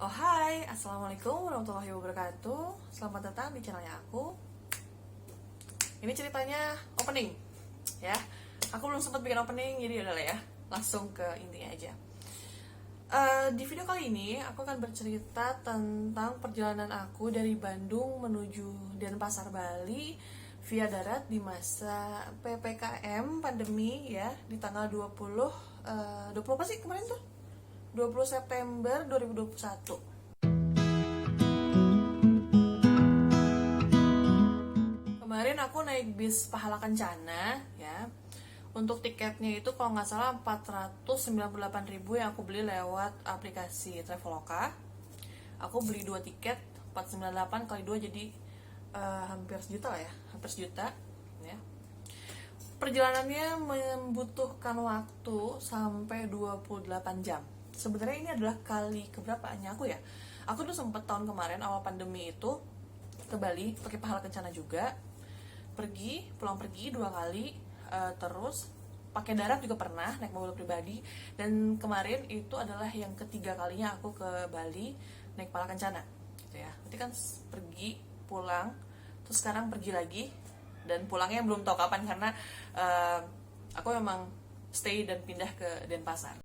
Oh hai, Assalamualaikum warahmatullahi wabarakatuh. Selamat datang di channelnya aku. Ini ceritanya opening ya. Aku belum sempat bikin opening, jadi udah lah ya, langsung ke intinya aja. Di video kali ini aku akan bercerita tentang perjalanan aku dari Bandung menuju Denpasar, Bali via darat di masa PPKM pandemi ya, di tanggal 20 apa sih kemarin tuh? 20 September 2021. Kemarin aku naik bis Pahala Kencana ya. Untuk tiketnya itu kalau nggak salah 498.000 yang aku beli lewat aplikasi Traveloka. Aku beli 2 tiket 498 kali 2 jadi hampir sejuta lah ya, hampir sejuta ya. Perjalanannya membutuhkan waktu sampai 28 jam. Sebenarnya ini adalah kali keberapanya aku ya. Aku tuh sempet tahun kemarin awal pandemi itu ke Bali pakai Pahala Kencana juga. Pulang pergi 2 kali, terus pakai darat juga pernah naik mobil pribadi, dan kemarin itu adalah yang ketiga kalinya aku ke Bali naik Pahala Kencana gitu ya. Berarti kan pergi pulang terus sekarang pergi lagi, dan pulangnya belum tahu kapan karena aku memang stay dan pindah ke Denpasar.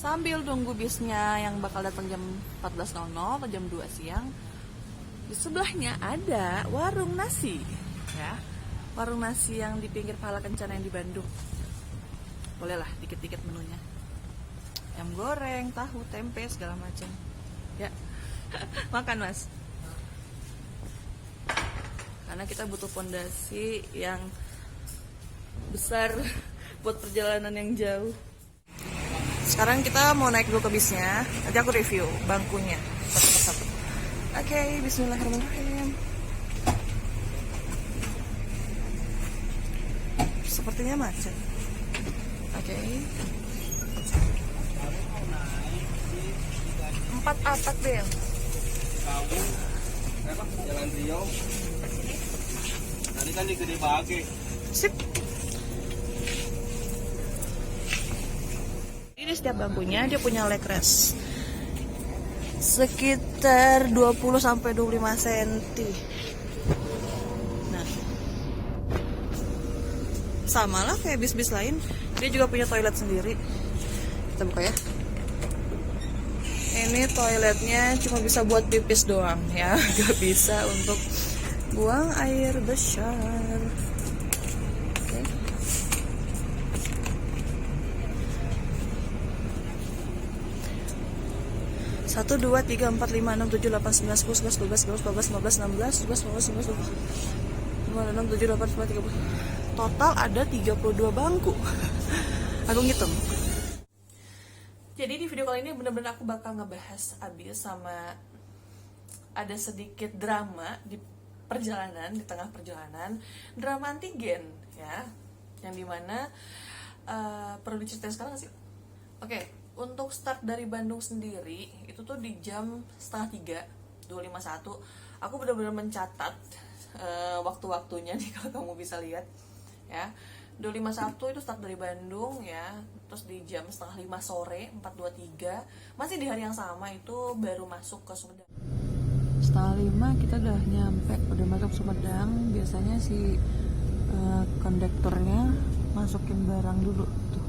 Sambil nunggu bisnya yang bakal datang jam 14.00 atau jam 2 siang, di sebelahnya ada warung nasi ya. Warung nasi yang di pinggir Pahala Kencana yang di Bandung. Bolehlah dikit-dikit menunya. Ayam goreng, tahu, tempe, segala macam. Ya. Makan, Mas. Karena kita butuh fondasi yang besar buat perjalanan yang jauh. Sekarang kita mau naik dulu ke bisnya. Nanti aku review bangkunya satu persatu. Oke, bismillahirrahmanirrahim. Sepertinya macet. Oke. 4 atap deh. Jalan Riau. Tadi kan di Gede Bage. Sip. Ini setiap bangkunya dia punya leg rest sekitar 20-25 cm. Nah, sama lah kayak bis-bis lain, dia juga punya toilet sendiri. Kita buka ya. Ini toiletnya cuma bisa buat pipis doang ya, gak bisa untuk buang air besar. 1, 2, 3, 4, 5, 6, 7, 8, 9, 10, 11, 12, 13, 14, 15, 16, 17, 18, 19, 20, 5, 6, 7, 8, 9, 30. Total ada 32 bangku. Aku ngitung. Jadi di video kali ini bener-bener aku bakal ngebahas abis sama ada sedikit drama di perjalanan, di tengah perjalanan, drama antigen ya, yang dimana perlu diceritain sekarang gak sih? Oke. Untuk start dari Bandung sendiri itu tuh di jam setengah 3, 251. Aku benar-benar mencatat waktu-waktunya nih kalau kamu bisa lihat ya. 251 itu start dari Bandung ya. Terus di jam setengah 5 sore 423 masih di hari yang sama itu baru masuk ke Sumedang. Setengah 5 kita udah nyampe, udah masuk Sumedang. Biasanya si kondektornya masukin barang dulu tuh,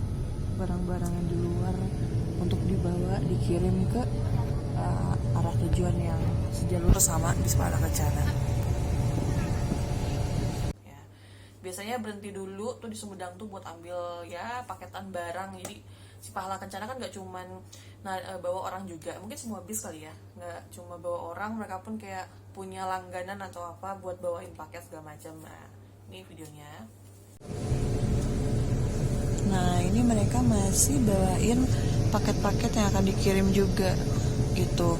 barang-barang yang di luar untuk dibawa dikirim ke arah tujuan yang sejalur sama di Pahala Kencana. Ya, biasanya berhenti dulu tuh di Sumedang tuh buat ambil ya paketan barang. Jadi si Pahala Kencana kan nggak cuman bawa orang juga, mungkin semua bis kali ya, nggak cuma bawa orang, mereka pun kayak punya langganan atau apa buat bawain paket segala macam. Nah, ini videonya. Nah, ini mereka masih bawain paket-paket yang akan dikirim juga gitu.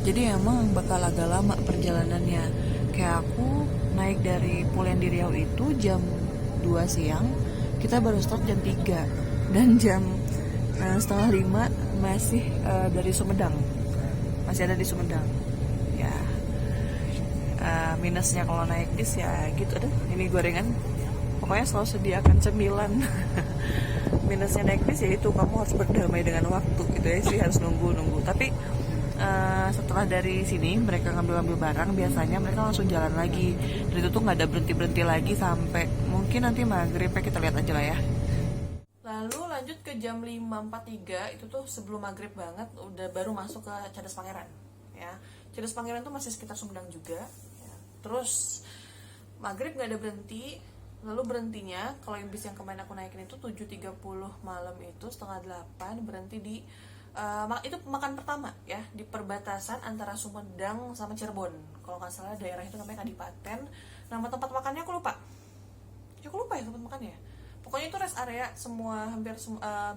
Jadi emang bakal agak lama perjalanannya. Kayak aku naik dari Pulau di Riau itu jam 2 siang, kita baru start jam 3. Dan jam Nah, setengah 5 masih dari Sumedang, masih ada di Sumedang. Ya, minusnya kalau naik bis ya gitu. Aduh, ini gorengan. Pokoknya selalu sediakan cemilan. Minusnya naik bis ya itu kamu harus berdamai dengan waktu gitu ya sih, harus nunggu. Tapi setelah dari sini mereka ngambil barang, biasanya mereka langsung jalan lagi. Dan itu tuh nggak ada berhenti lagi sampai mungkin nanti maghrib, kita lihat aja lah ya. Lalu lanjut ke jam 5.43, itu tuh sebelum maghrib banget, udah baru masuk ke Cadas Pangeran ya. Cadas Pangeran tuh masih sekitar Sumedang juga ya. Terus maghrib nggak ada berhenti. Lalu berhentinya, kalau yang bis yang kemarin aku naikin itu 7.30 malam, itu setengah 8 berhenti di itu makan pertama ya, di perbatasan antara Sumedang sama Cirebon. Kalau nggak salah daerah itu namanya Kadipaten. Nama tempat makannya aku lupa. Ya aku lupa ya tempat makannya. Pokoknya itu rest area, semua hampir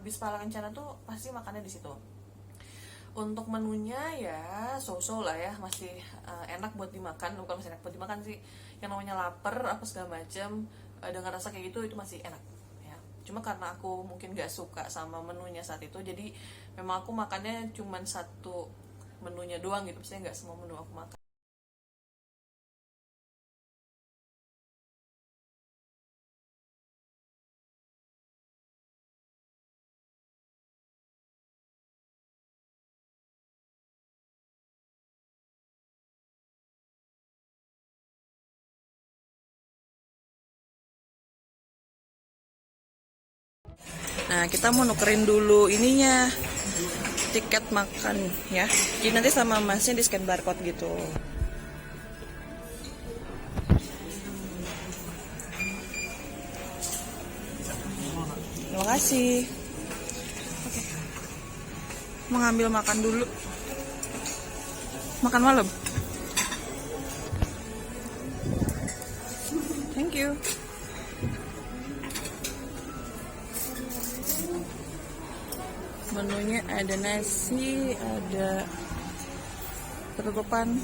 bis Pahala Kencana tuh pasti makannya di situ. Untuk menunya ya so-so lah ya, masih enak buat dimakan. Bukan masih enak buat dimakan sih, yang namanya lapar apa segala macam, dengan rasa kayak gitu itu masih enak ya. Cuma karena aku mungkin gak suka sama menunya saat itu, jadi memang aku makannya cuman satu menunya doang gitu. Maksudnya gak semua menu aku makan. Nah, kita mau nukerin dulu ininya, tiket makan ya. Jadi nanti sama masnya di scan barcode gitu. Terima kasih. Oke. Mau ngambil makan dulu. Makan malam. Thank you. Menunya ada nasi, ada ketutupan,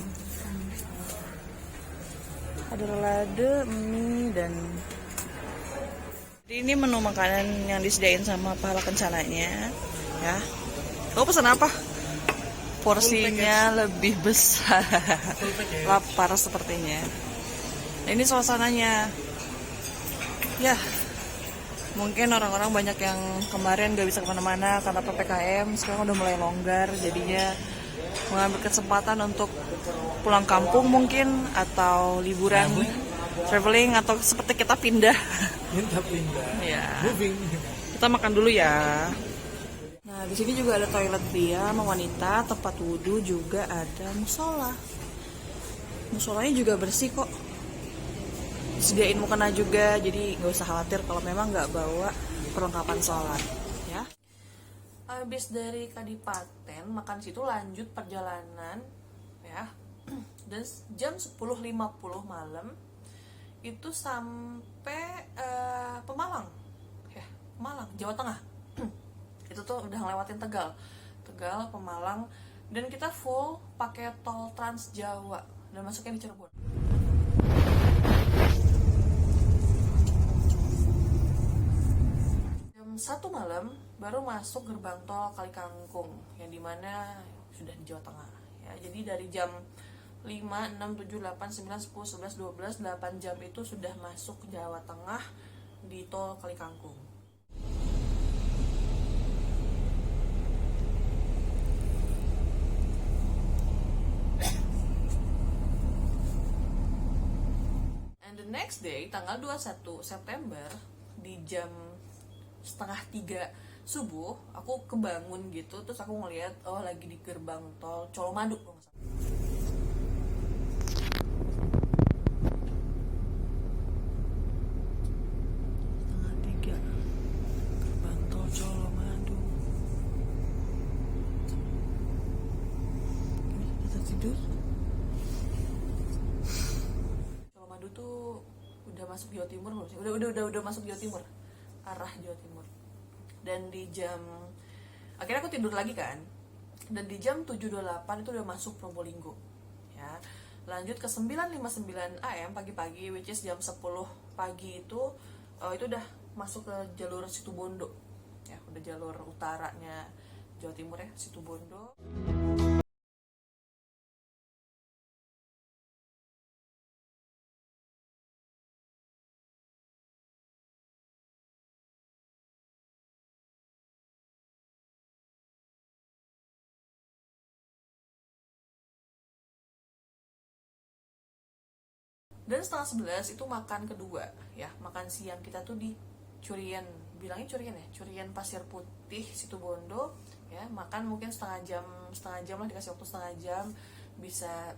ada lada, mie, dan ini menu makanan yang disediain sama Pahala Kencananya ya. Kamu pesan apa? Porsinya lebih besar. Lapar sepertinya. Nah, ini suasananya ya. Mungkin orang-orang banyak yang kemarin gak bisa kemana-mana karena PPKM, sekarang udah mulai longgar, jadinya mengambil kesempatan untuk pulang kampung mungkin, atau liburan, traveling, atau seperti kita pindah. Ya. Kita makan dulu ya. Nah, di sini juga ada toilet pria sama wanita, tempat wudhu, juga ada musola. Musolanya juga bersih kok. Sediain mukena juga, jadi nggak usah khawatir kalau memang nggak bawa perlengkapan sholat ya. Habis dari Kadipaten makan situ, lanjut perjalanan ya. Dan jam 10.50 malam itu sampai Pemalang ya, Pemalang, Jawa Tengah. Itu tuh udah ngelewatin Tegal, Pemalang, dan kita full pakai tol Trans Jawa dan masuknya di Cirebon. Jam 1 malam baru masuk gerbang tol Kali Kangkung, yang dimana sudah di Jawa Tengah ya. Jadi dari jam 5, 6, 7, 8, 9, 10, 11, 12, 8 jam itu sudah masuk Jawa Tengah di tol Kali Kangkung. And the next day, tanggal 21 September, di jam setengah 3 subuh, aku kebangun gitu, terus aku ngeliat, oh lagi di gerbang tol Colomadu. Setengah 3, gerbang tol Colomadu. Kita tidur. Colomadu tuh udah masuk Jawa Timur belum sih? Udah masuk Jawa Timur, arah Jawa Timur. Dan di jam, akhirnya aku tidur lagi kan, dan di jam 7.28 itu udah masuk Probolinggo ya. Lanjut ke 9.59 AM pagi-pagi, which is jam 10 pagi itu udah masuk ke jalur Situbondo ya, udah jalur utaranya Jawa Timur ya, Situbondo. Dan setengah 11 itu makan kedua ya, makan siang kita tuh di Curian, bilangnya Curian ya, Curian Pasir Putih Situbondo ya. Makan mungkin setengah jam lah, dikasih waktu setengah jam, bisa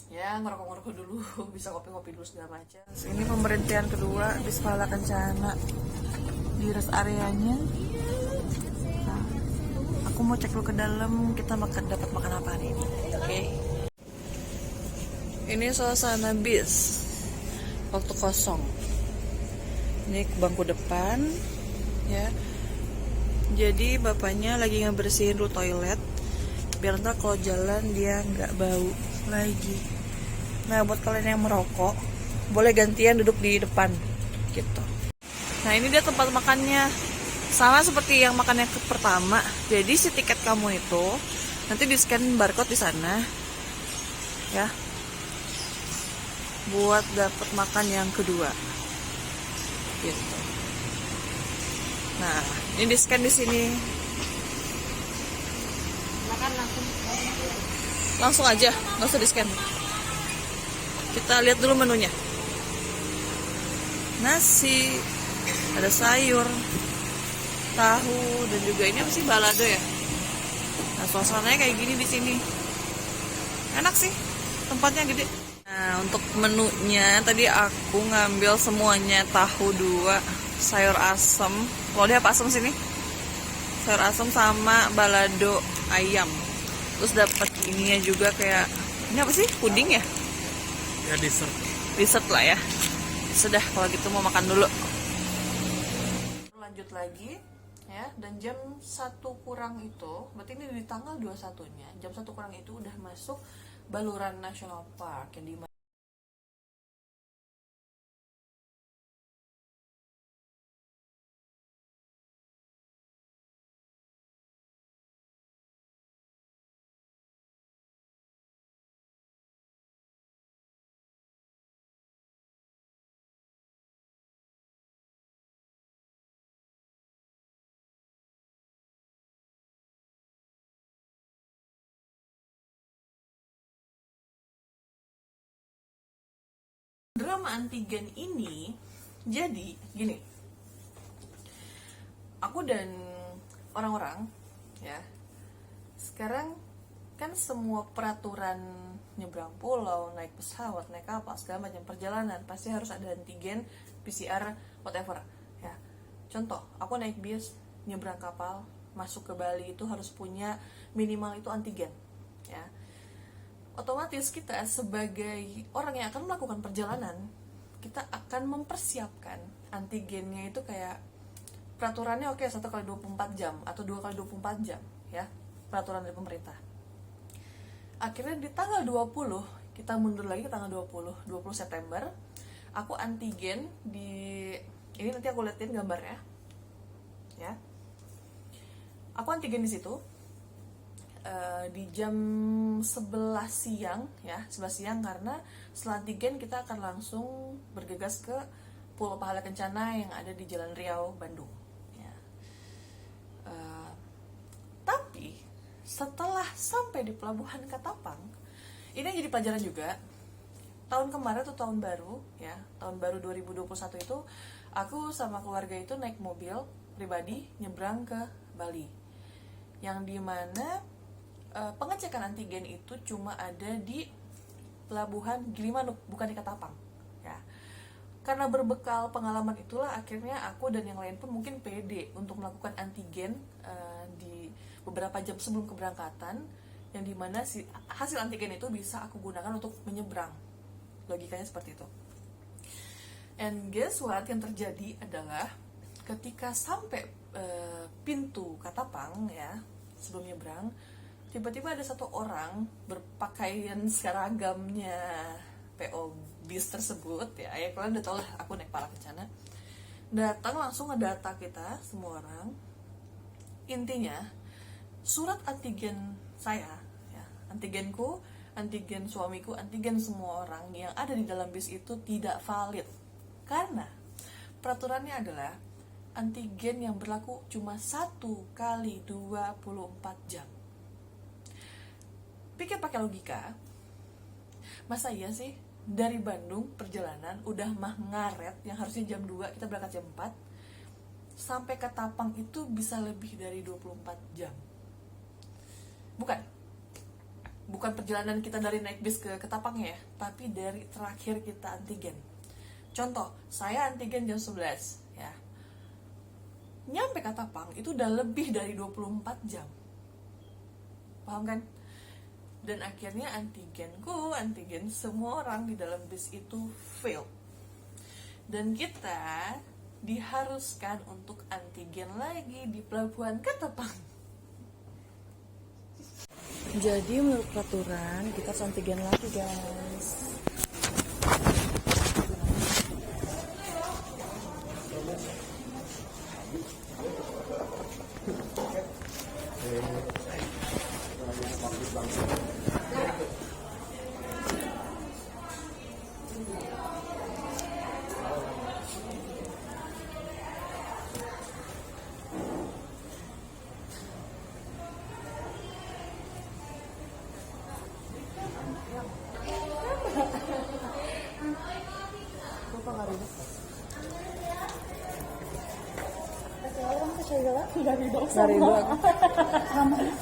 ya ngerokok-ngerokok dulu bisa kopi-kopi dulu segala macam. Ini pemberhentian kedua di Pahala Kencana di rest areanya. Nah, aku mau cek dulu ke dalam, kita dapat makan apa nih. Oke. Ini suasana bis waktu kosong. Ini bangku depan ya. Jadi bapaknya lagi ngebersihin dulu toilet biar ntar kalau jalan dia nggak bau lagi. Nah, buat kalian yang merokok boleh gantian duduk di depan gitu. Nah, ini dia tempat makannya, sama seperti yang makan yang pertama. Jadi si tiket kamu itu nanti di scan barcode di sana ya, buat dapat makan yang kedua gitu. Nah, ini di scan di sini. Makan langsung aja, nggak usah di scan. Kita lihat dulu menunya. Nasi, ada sayur, tahu, dan juga ini apa sih, balado ya. Nah, suasananya kayak gini di sini. Enak sih, tempatnya gede. Nah, untuk menunya tadi aku ngambil semuanya tahu 2, sayur asem. Kalau dia apa asem sini? Sayur asem sama balado ayam. Terus dapat ininya juga kayak, ini apa sih? Puding ya? Ya dessert. Dessert lah ya. Sudah, kalau gitu mau makan dulu. Lanjut lagi ya, dan jam 1 kurang itu, berarti ini di tanggal 21-nya. Jam 1 kurang itu udah masuk Baluran National Park yang di drama antigen ini. Jadi gini, aku dan orang-orang ya, sekarang kan semua peraturan nyebrang pulau, naik pesawat, naik kapal, segala macam perjalanan pasti harus ada antigen, PCR, whatever ya. Contoh, aku naik bis, nyebrang kapal, masuk ke Bali itu harus punya minimal itu antigen ya. Otomatis kita sebagai orang yang akan melakukan perjalanan, kita akan mempersiapkan antigennya itu kayak peraturannya 1 kali 24 jam atau 2 kali 24 jam ya, peraturan dari pemerintah. Akhirnya di tanggal 20, kita mundur lagi ke tanggal 20 September, aku antigen di, ini nanti aku liatin gambarnya ya. Aku antigen di situ di jam 11 siang ya, 11 siang, karena setelah antigen kita akan langsung bergegas ke Pulau Pahala Kencana yang ada di Jalan Riau, Bandung ya. Tapi setelah sampai di Pelabuhan Katapang, ini yang jadi pelajaran juga. Tahun kemarin tuh tahun baru ya, tahun baru 2021 itu aku sama keluarga itu naik mobil pribadi nyebrang ke Bali, yang dimana pengecekan antigen itu cuma ada di Pelabuhan Gilimanuk, bukan di Katapang ya. Karena berbekal pengalaman itulah akhirnya aku dan yang lain pun mungkin pede untuk melakukan antigen di beberapa jam sebelum keberangkatan, yang dimana hasil antigen itu bisa aku gunakan untuk menyeberang. Logikanya seperti itu. And guess what, yang terjadi adalah ketika sampai pintu Katapang ya, sebelum nyebrang, tiba-tiba ada satu orang berpakaian seragamnya PO bis tersebut ya, kalian udah tau lah aku naik Pahala Kencana, datang langsung ngedata kita semua orang, Intinya surat antigen saya, ya, antigenku, antigen suamiku, antigen semua orang yang ada di dalam bis itu tidak valid. Karena peraturannya adalah antigen yang berlaku cuma 1 kali 24 jam. Pikir pakai logika, masa iya sih dari Bandung perjalanan udah mah ngaret yang harusnya jam 2 kita berangkat jam 4 sampai ke Tapang itu bisa lebih dari 24 jam. Bukan perjalanan kita dari naik bis ke Tapangnya ya, tapi dari terakhir kita antigen. Contoh, saya antigen jam 11 ya. Nyampe ke Tapang itu udah lebih dari 24 jam. Paham kan? Dan akhirnya antigenku, antigen semua orang di dalam bis itu fail. Dan kita diharuskan untuk antigen lagi di pelabuhan Ketapang. Jadi menurut peraturan kita harus antigen lagi guys.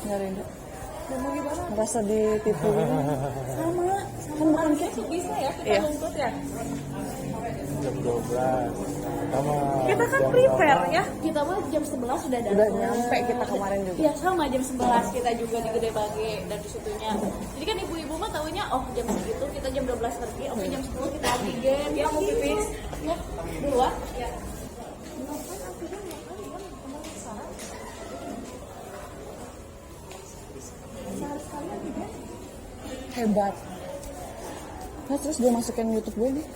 Nggak rindu merasa ditipu ini sama kan bukan kita bisa ya kita nuntut ya Jam 12 sama kita kan prepare ya Kita mah jam 11 sudah datang. udah nyampe kita kemarin juga Iya sama jam 11 kita juga di Gede Bage dan di situnya. Jadi kan ibu-ibu mah taunya oh jam segitu kita jam 12 pergi, oke jam 10 kita antigen. Ya mau pipis. Ya, dua. Ya. hebat nah, terus gue masukin YouTube gue nih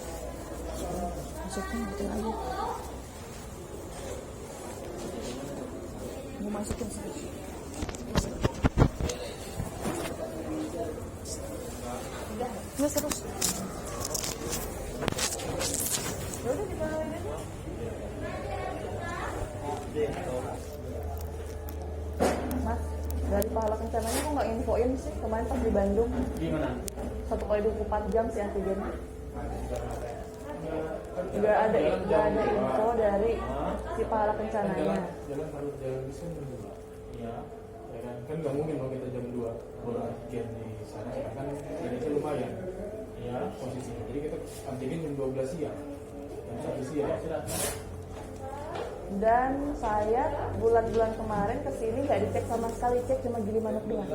masukin aja gue masukin sedikit nggak terus Mas, dari pahala kencananya kok nggak infoin sih kemarin pas di Bandung? gimana? 1 kali 24 jam sih antigennya. Nggak ada info dari si pahala kencananya. Jalan harus jalan bisa jam 2. Iya. Ya kan nggak mungkin kalau kita jam 2 baru antigen di sana ya kan Indonesia lumayan. Iya, posisinya. Jadi kita antigen jam 12 siang. Jam 1 siang. Dan saya bulan-bulan kemarin kesini nggak dicek sama sekali, cek cuma Gilimanuk doang.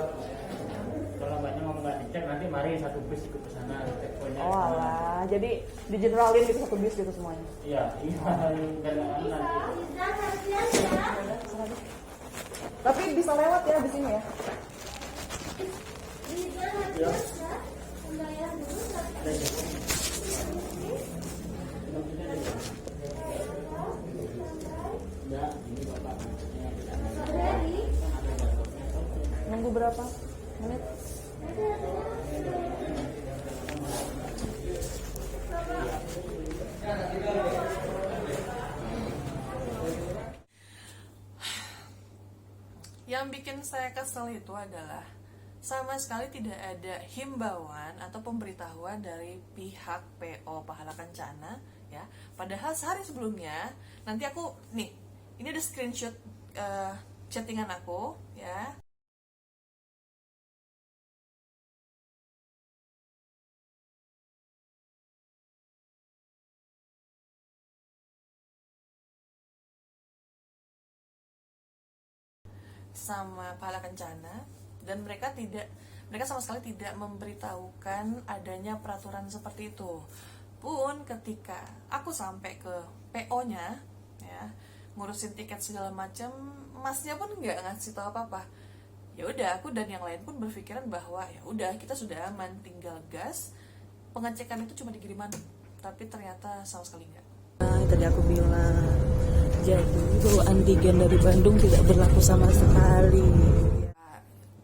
Kalau banyak ngomong nggak dicek nanti mari satu bis ikut ke sana cek poinnya. Oh alah, jadi di generalin gitu satu bis gitu semuanya. Iya, nanti. Tapi bisa lewat ya di sini ya. Nunggu berapa menit? Yang bikin saya kesel itu adalah sama sekali tidak ada himbauan atau pemberitahuan dari pihak PO Pahala Kencana ya. Padahal sehari sebelumnya nanti aku nih, ini ada screenshot chattingan aku ya. Sama Pahala Kencana, dan mereka sama sekali tidak memberitahukan adanya peraturan seperti itu. Pun ketika aku sampai ke PO-nya ya, ngurusin tiket segala macam, masnya pun nggak ngasih tahu apa-apa. Ya udah, aku dan yang lain pun berpikiran bahwa ya udah kita sudah aman, tinggal gas. Pengecekan itu cuma di Gilimanuk, tapi ternyata sama sekali nggak. Nah, tadi aku bilang Jadi bahwa antigen dari Bandung tidak berlaku sama sekali.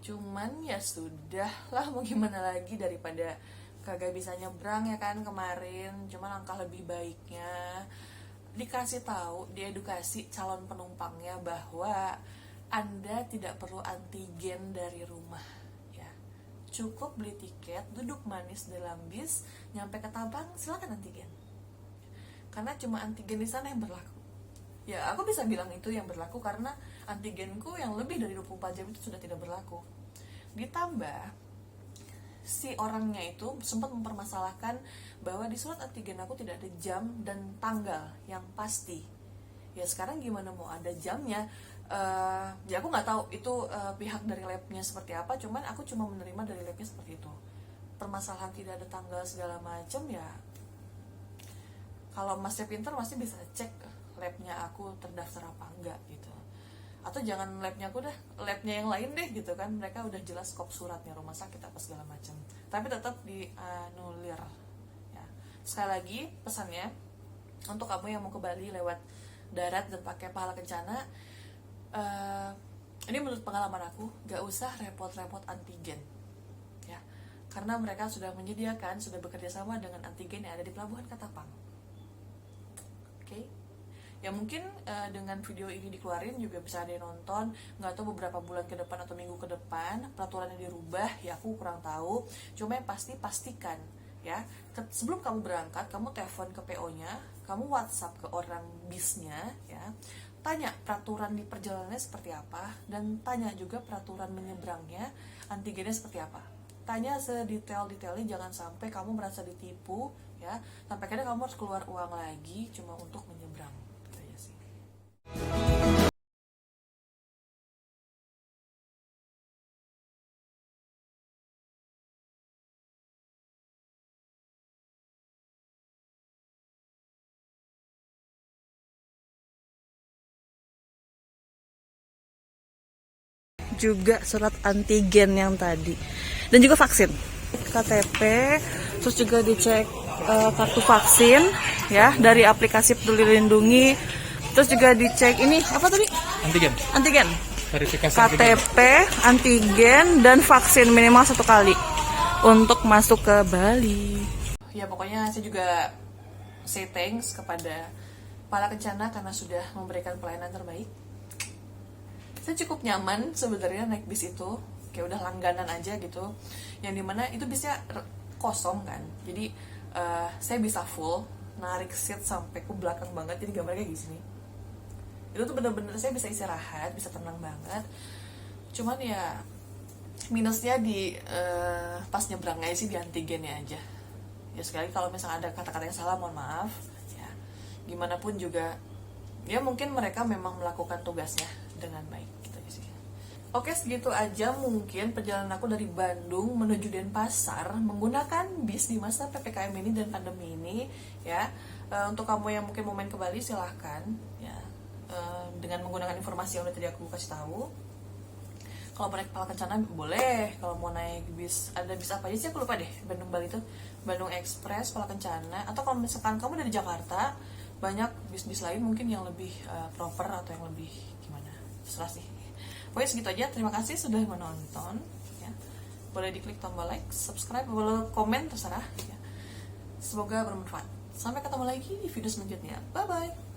Cuman ya sudah lah, mau gimana lagi, daripada kagak bisa nyebrang ya kan kemarin. Cuma langkah lebih baiknya dikasih tahu, diedukasi calon penumpangnya bahwa Anda tidak perlu antigen dari rumah ya. Cukup beli tiket, duduk manis dalam bis, nyampe ke Tabang silakan antigen. Karena cuma antigen di sana yang berlaku. Ya, aku bisa bilang itu yang berlaku karena antigenku yang lebih dari 24 jam itu sudah tidak berlaku. Ditambah si orangnya itu sempat mempermasalahkan bahwa di surat antigen aku tidak ada jam dan tanggal yang pasti. Ya sekarang gimana mau ada jamnya? Ya aku nggak tahu itu pihak dari labnya seperti apa. Cuman aku cuma menerima dari labnya seperti itu. Permasalahan tidak ada tanggal segala macam ya. Kalau masnya pintar masih bisa cek labnya aku terdaftar apa enggak gitu. Atau jangan labnya aku dah, labnya yang lain deh gitu kan, mereka udah jelas kop suratnya rumah sakit apa segala macam, tapi tetap dianulir ya. Sekali lagi pesannya untuk kamu yang mau ke Bali lewat darat dan pakai pahala kencana, ini menurut pengalaman aku gak usah repot-repot antigen ya, karena mereka sudah menyediakan, sudah bekerja sama dengan antigen yang ada di Pelabuhan Katapang. Oke. Ya mungkin dengan video ini dikeluarin juga bisa ada yang nonton, nggak tahu beberapa bulan ke depan atau minggu ke depan peraturannya dirubah, ya aku kurang tahu. Cuma yang pasti pastikan ya, sebelum kamu berangkat kamu telepon ke PO-nya, kamu WhatsApp ke orang bisnya ya, tanya peraturan di perjalanannya seperti apa, dan tanya juga peraturan menyeberangnya antigennya seperti apa. Tanya sedetail-detailnya, jangan sampai kamu merasa ditipu ya, sampai kadang kamu harus keluar uang lagi cuma untuk menyeberang. Juga surat antigen yang tadi dan juga vaksin KTP, terus juga dicek kartu vaksin ya dari aplikasi Peduli Lindungi, terus juga dicek ini apa tadi, antigen Verifikasi KTP, antigen dan vaksin minimal 1 kali untuk masuk ke Bali. Ya pokoknya saya juga say thanks kepada Pahala Kencana karena sudah memberikan pelayanan terbaik. Saya cukup nyaman sebenarnya naik bis itu, kayak udah langganan aja gitu, yang dimana itu bisnya kosong kan, jadi saya bisa full narik seat sampai ke belakang banget, jadi gambarnya kayak gini. Itu tuh bener-bener saya bisa istirahat, bisa tenang banget. Cuman ya minusnya di pas nyebrangnya sih, di antigennya aja ya. Sekali kalau misalnya ada kata-kata yang salah mohon maaf ya, gimana pun juga ya mungkin mereka memang melakukan tugasnya dengan baik gitu aja sih. Oke, segitu aja mungkin perjalanan aku dari Bandung menuju Denpasar menggunakan bis di masa PPKM ini dan pandemi ini ya. Untuk kamu yang mungkin mau main ke Bali silahkan ya, dengan menggunakan informasi yang udah tadi aku kasih tahu. Kalau mau naik Pahala Kencana boleh, kalau mau naik bis, ada bis apa aja sih aku lupa deh, Bandung Bali itu Bandung Express, Pahala Kencana, atau kalau misalkan kamu dari Jakarta banyak bis-bis lain mungkin yang lebih proper atau yang lebih gimana, terserah sih. Pokoknya segitu aja, terima kasih sudah menonton ya. Boleh diklik tombol like, subscribe, boleh komen, terserah ya. Semoga bermanfaat. Sampai ketemu lagi di video selanjutnya, bye bye.